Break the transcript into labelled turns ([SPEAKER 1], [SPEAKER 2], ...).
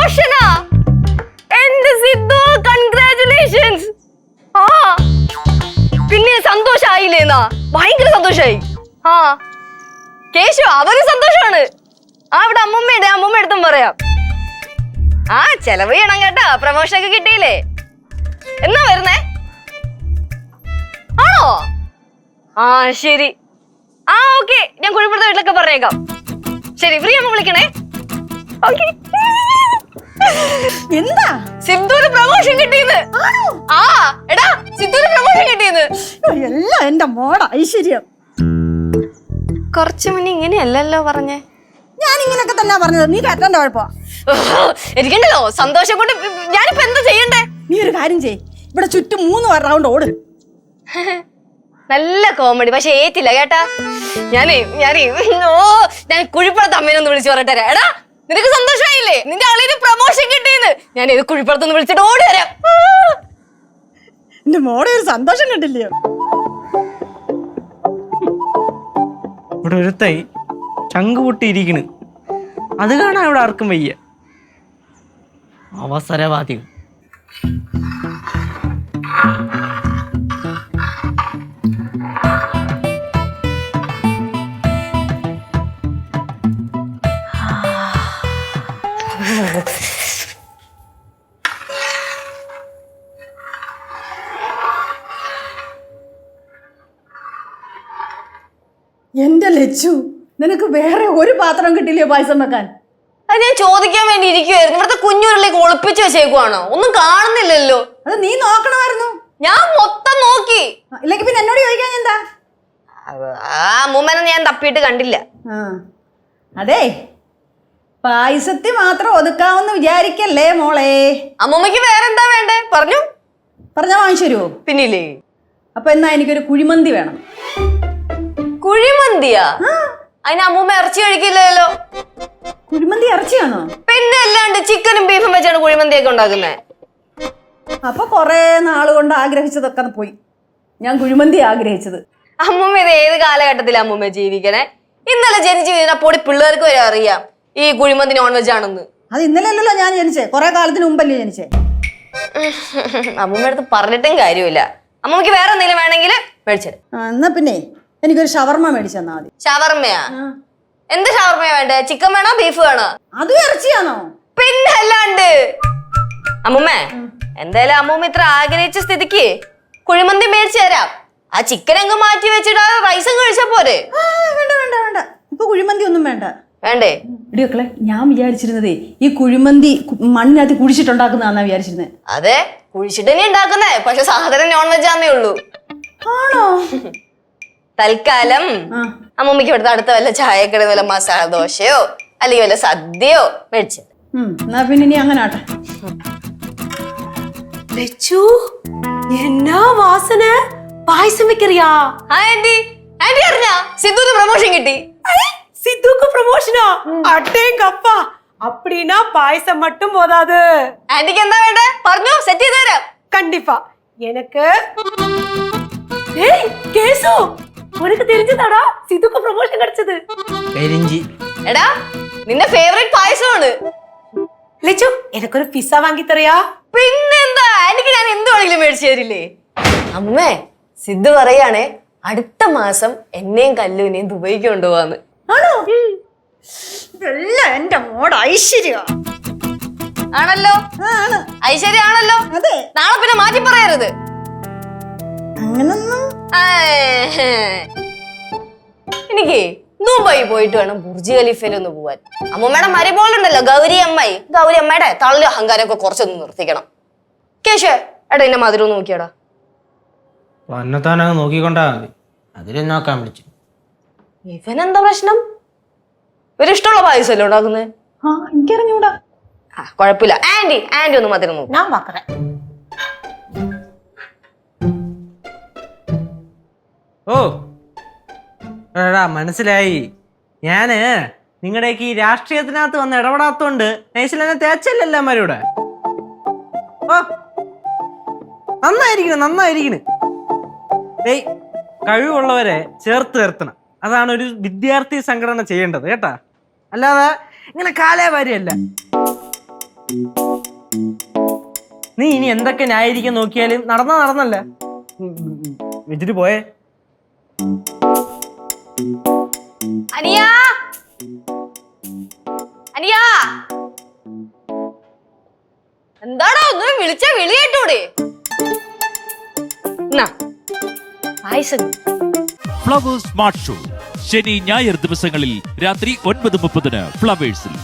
[SPEAKER 1] പ്രൊമോഷനാ. എന്റെ സിദ്ധു കൺഗ്രാറ്റുലേഷൻസ്. ആ പിന്നെ സന്തോഷായില്ലേന്നാ? ഭയങ്കര സന്തോഷായി. ആ കേശു അവന് സന്തോഷമാണ്. ആ ഇവിടെ അമ്മൂമ്മ എടുത്തും പറയാം. ആ ചെലവ് ചെയ്യണം കേട്ടോ, പ്രൊമോഷൻ ഒക്കെ കിട്ടിയില്ലേ. എന്നാ വരുന്നേ? ആണോ? ആ ശരി. ആ ഓക്കെ, ഞാൻ കുഴിപ്പുറത്തെ വീട്ടിലൊക്കെ പറഞ്ഞേക്കാം. ശരി, ഫ്രീ ആകുമ്പോ വിളിക്കണേ.
[SPEAKER 2] എന്താ
[SPEAKER 1] സിദ്ധുവിന് പ്രൊമോഷൻ കിട്ടിയെന്ന്? ആ എടാ സിദ്ധുവിന് പ്രൊമോഷൻ കിട്ടിയെന്ന്.
[SPEAKER 2] എല്ലാം എന്റെ മോടെ ഐശ്വര്യം.
[SPEAKER 1] കുറച്ചു മുന്നേ ഇങ്ങനെയല്ലല്ലോ പറഞ്ഞേ.
[SPEAKER 2] ഞാൻ ഇങ്ങനൊക്കെ തന്നെ പറഞ്ഞത്, നീ കേട്ടോണ്ട് കുഴപ്പമാ.
[SPEAKER 1] എനിക്കുണ്ടല്ലോ സന്തോഷം കൊണ്ട്. ഞാനിപ്പോ എന്താ ചെയ്യണ്ടേ?
[SPEAKER 2] നീ ഒരു കാര്യം ചെയ്, ഇവിടെ ചുറ്റും 3 റൗണ്ട് ഓട്.
[SPEAKER 1] നല്ല കോമഡി, പക്ഷെ ഏറ്റില്ല കേട്ടാ. ഞാനേ ഞാൻ കുഴിപ്പുറത്ത് അമ്മേനൊന്ന് വിളിച്ചു പറയട്ടെ. എടാ നിനക്ക് സന്തോഷമായില്ലേ? നിന്റെ ആളിന് പ്രൊമോഷൻ കിട്ടിയെന്ന്. ഞാൻ ഇത് കുഴിപ്പുറത്തൊന്ന് വിളിച്ചിട്ട് ഓടി വരാം.
[SPEAKER 2] എന്റെ മോടെ ഒരു സന്തോഷം കണ്ടില്ലയോ?
[SPEAKER 3] ഇവിടെ ഒരുത്തായി ചങ്ക് പൊട്ടിയിരിക്കണ്, അത് കാണാൻ ഇവിടെ ആർക്കും വയ്യ. അവസരവാദികൾ.
[SPEAKER 2] എന്റെ ലച്ചു, നിനക്ക് വേറെ ഒരു പാത്രം കിട്ടില്ലയോ പായസം വെക്കാൻ?
[SPEAKER 1] അത് ഞാൻ ചോദിക്കാൻ വേണ്ടി ഇരിക്കുവായിരുന്നു. ഇവിടുത്തെ കുഞ്ഞുരുളിലേക്ക് ഒളിപ്പിച്ചു വെച്ചേക്കുവാണോ? ഒന്നും കാണുന്നില്ലല്ലോ.
[SPEAKER 2] അത് നീ നോക്കണമായിരുന്നു.
[SPEAKER 1] ഞാൻ മൊത്തം നോക്കി.
[SPEAKER 2] ഇല്ലെങ്കിൽ പിന്നെ എന്നോട് ചോദിക്കാൻ എന്താ?
[SPEAKER 1] ആ അമ്മൂമ്മനെ ഞാൻ തപ്പിയിട്ട് കണ്ടില്ല.
[SPEAKER 2] അതെ, പായസത്തിൽ മാത്രം ഒതുക്കാമെന്ന് വിചാരിക്കല്ലേ മോളെ.
[SPEAKER 1] അമ്മൂമ്മക്ക് വേറെന്താ വേണ്ടേ?
[SPEAKER 2] പറഞ്ഞാ വാങ്ങിച്ചു തരുമോ?
[SPEAKER 1] പിന്നില്ലേ.
[SPEAKER 2] അപ്പൊ എന്നാ എനിക്കൊരു കുഴിമന്തി വേണം.
[SPEAKER 1] കുഴിമന്തിയാ? അതിന് അമ്മൂമ്മ ഇറച്ചി കഴിക്കില്ലല്ലോ.
[SPEAKER 2] കുഴിമന്തി ഇറച്ചിയാണോ?
[SPEAKER 1] പിന്നെ അല്ലാണ്ട് ചിക്കനും ബീഫും വെച്ചാണ് കുഴിമന്തിയൊക്കെ ഉണ്ടാക്കുന്നത്.
[SPEAKER 2] അപ്പൊ കൊറേ നാള് കൊണ്ട് ആഗ്രഹിച്ചതൊക്കെ പോയി. ഞാൻ കുഴിമന്തി ആഗ്രഹിച്ചത്.
[SPEAKER 1] അമ്മൂമ്മ ഇത് ഏത് കാലഘട്ടത്തിലാണ് അമ്മൂമ്മ ജീവിക്കണേ? ഇന്നലെ ജനിച്ചു കഴിഞ്ഞാൽ പൊടി പിള്ളേർക്ക് വരെ അറിയാം ഈ കുഴിമന്തി നോൺ വെജ് ആണെന്ന്.
[SPEAKER 2] അത് ഇന്നലെ അല്ലല്ലോ ഞാൻ ജനിച്ചേ, കൊറേ കാലത്തിന് മുമ്പല്ലേ ജനിച്ചേ.
[SPEAKER 1] അമ്മൂമ്മ അടുത്ത് പറഞ്ഞിട്ടും കാര്യമില്ല. അമ്മൂമ്മക്ക് വേറെ എന്തെങ്കിലും വേണമെങ്കിൽ മേടിച്ചത്.
[SPEAKER 2] എന്നാ പിന്നെ എനിക്കൊരു ഷവർമ്മ മേടിച്ചു തന്നാ മതി.
[SPEAKER 1] ഷവർമ്മയാ? എന്ത് ഷവർമ്മയാ വേണ്ടേ? ചിക്കൻ വേണോ ബീഫ് വേണോ?
[SPEAKER 2] അതും ഇറച്ചിയാണോ?
[SPEAKER 1] പിന്നെ അല്ലാണ്ട്. അമ്മൂമ്മേ എന്തായാലും അമ്മൂമ്മ ഇത്ര ആഗ്രഹിച്ച സ്ഥിതിക്ക് കുഴിമന്തി മേടിച്ചു തരാം. ആ ചിക്കൻ അങ്ങ് മാറ്റി വെച്ചിട്ട് റൈസും കഴിച്ചാ പോരെ?
[SPEAKER 2] വേണ്ട വേണ്ട വേണ്ട, ഇപ്പൊ കുഴിമന്തി ഒന്നും വേണ്ട.
[SPEAKER 1] വേണ്ടേ?
[SPEAKER 2] ഇടിയൊക്കെ ഞാൻ വിചാരിച്ചിരുന്നതേ ഈ കുഴിമന്തി മണ്ണിനകത്ത് കുഴിച്ചിട്ടുണ്ടാക്കുന്നതാന്നാ വിചാരിച്ചിരുന്നത്.
[SPEAKER 1] അതെ, കുഴിച്ചിട്ട് തന്നെ ഉണ്ടാക്കുന്നേ. പക്ഷെ സാധനം നോൺ വെജ് ആന്നേ ഉള്ളൂ.
[SPEAKER 2] ആണോ?
[SPEAKER 1] തൽക്കാലം അമ്മൂമ്മക്ക് ഇവിടുത്തെ അടുത്ത വല്ല ചായക്കട വല്ല മസാല ദോശയോ അല്ലെങ്കിൽ വല്ല സദ്യയോ മേടിച്ചു.
[SPEAKER 2] എന്നാ പിന്നെ ഇനി അങ്ങനെ ആട്ടെ.
[SPEAKER 4] എന്നാ വാസന, പായസം വെക്കറിയാ?
[SPEAKER 1] ആന്റി അറിഞ്ഞാ സിദ്ധുവിന് പ്രൊമോഷൻ കിട്ടി?
[SPEAKER 4] சித்துக்கு ப்ரமோஷனா? அட்டேங்கப்பா, அப்படினா பாயசம் மட்டும் போதாது.
[SPEAKER 1] ஆன்ட்டிக்கு என்ன வேண்டே? പറഞ്ഞു സെറ്റ് ചെയ്തു തരാം.
[SPEAKER 4] கண்டிப்பா. எனக்கு ஏய் கேசு, உனக்கு தெரிஞ்சதாடா சித்துக்கு ப்ரமோஷன் கிடைச்சது.
[SPEAKER 3] കരിഞ്ചി.
[SPEAKER 1] എടാ നിന്റെ ഫേവറേറ്റ് പായസമാണ്.
[SPEAKER 4] ലച്ചു, എനിക്ക് ഒരു പിസ്സ വാങ്ങി തരയാ?
[SPEAKER 1] പിന്നെന്താ, ആന്റിക്ക് ഞാൻ എന്ത് വേണമെങ്കിലും മേടിച്ചു തരില്ലേ? അമ്മേ സിദ്ധു പറയാണേ അടുത്ത മാസം എന്നെയും കല്ലുവിനെയും ദുബൈക്ക് കൊണ്ടുപോവാന്ന്.
[SPEAKER 2] ആണോ? ഇതെല്ലാം എന്റെ മോടെ ഐശ്വര്യ
[SPEAKER 1] ആണല്ലോ. ഐശ്വര്യാണല്ലോ.
[SPEAKER 2] അതെ.
[SPEAKER 1] നാളെ പിന്നെ മാറ്റി പറയരുത്.
[SPEAKER 2] അങ്ങനൊന്നും.
[SPEAKER 1] എനിക്ക് ദുബായി പോയിട്ട് വേണം ബുർജ് ഖലീഫയിലൊന്ന് പോവാൻ. അമ്മൂമ്മയുടെ മരുമോളുണ്ടല്ലോ ഗൗരി അമ്മയുടെ തള്ളി അഹങ്കാരമൊക്കെ കുറച്ചൊന്ന് നിർത്തിക്കണം. കേശു എടാ എന്നെ മധുരം നോക്കിയടാ.
[SPEAKER 3] വന്നത്താനങ്ങ് നോക്കിക്കൊണ്ടാ മതി, അതിലും നോക്കാൻ വിളിച്ചു.
[SPEAKER 1] ഇവനെന്താ പ്രശ്നം? ഇവരിഷ്ടമുള്ള പായസമല്ലേ ഉണ്ടാക്കുന്നത്?
[SPEAKER 2] എനിക്കറിഞ്ഞൂടാ.
[SPEAKER 1] കുഴപ്പമില്ല. ആന്റി ഒന്ന് മധുരം നോക്കും.
[SPEAKER 4] ഞാൻ പാക്കറേ.
[SPEAKER 3] ഓ എടാ മനസ്സിലായി. ഞാന് നിങ്ങളുടെയൊക്കെ ഈ രാഷ്ട്രീയത്തിനകത്ത് വന്ന് ഇടപെടാത്തോണ്ട് നൈസിൽ എന്നെ തേച്ചല്ലേ എല്ലാവരുടെ. ഓ നന്നായിരിക്കണ്. ഏയ് കഴിവുള്ളവരെ ചേർത്ത് നിർത്തണം. അതാണ് ഒരു വിദ്യാർത്ഥി സംഘടന ചെയ്യേണ്ടത് കേട്ടാ. അല്ലാതെ ഇങ്ങനെ കാലേ വാരിയല്ല. നീ ഇനി എന്തൊക്കെ ന്യായീകരിക്കാൻ നോക്കിയാലും നടന്നല്ല വെച്ചിട്ട് പോയേ.
[SPEAKER 1] അനിയാ അനിയാ എന്താടാ ഒന്ന് വിളിച്ച വിളി കേട്ടൂടെ? പായസം.
[SPEAKER 5] ഫ്ലവേഴ്സ് സ്മാർട്ട് ഷോ ശനി ഞായർ ദിവസങ്ങളിൽ രാത്രി 9:30 ഫ്ലവേഴ്സിൽ.